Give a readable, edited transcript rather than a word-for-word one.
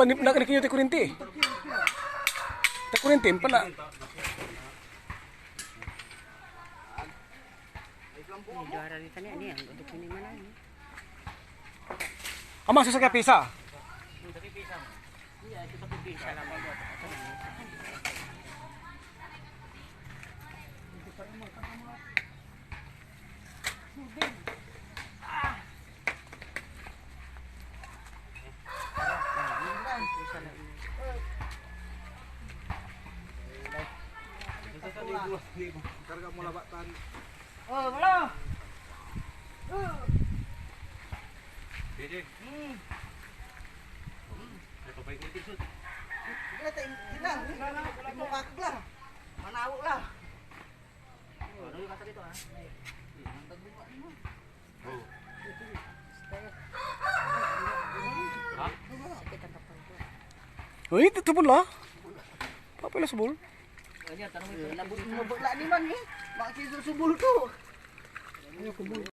nak kena kayo kurinti. Tak kurinti pa na. Juara di sana ni yang duduk ini mana ni? Ama susah kaya pisa. Tapi pisa. Iya, itu pakai pisa lah buat. Karga mo labatan. Oh, wala. Dede. Ito pa yung tisod. Hilang. Mo kakla. Manawag lah. Ano yung kata dito ha? Tagbuka mo. Oh. Ha? Sakit ang kapal ko. Uy, tutupon la. Papila sa bol. Kanya tanong ito. Labot mo bula ni man eh. Bakit susubol ko? Ayaw ko bol.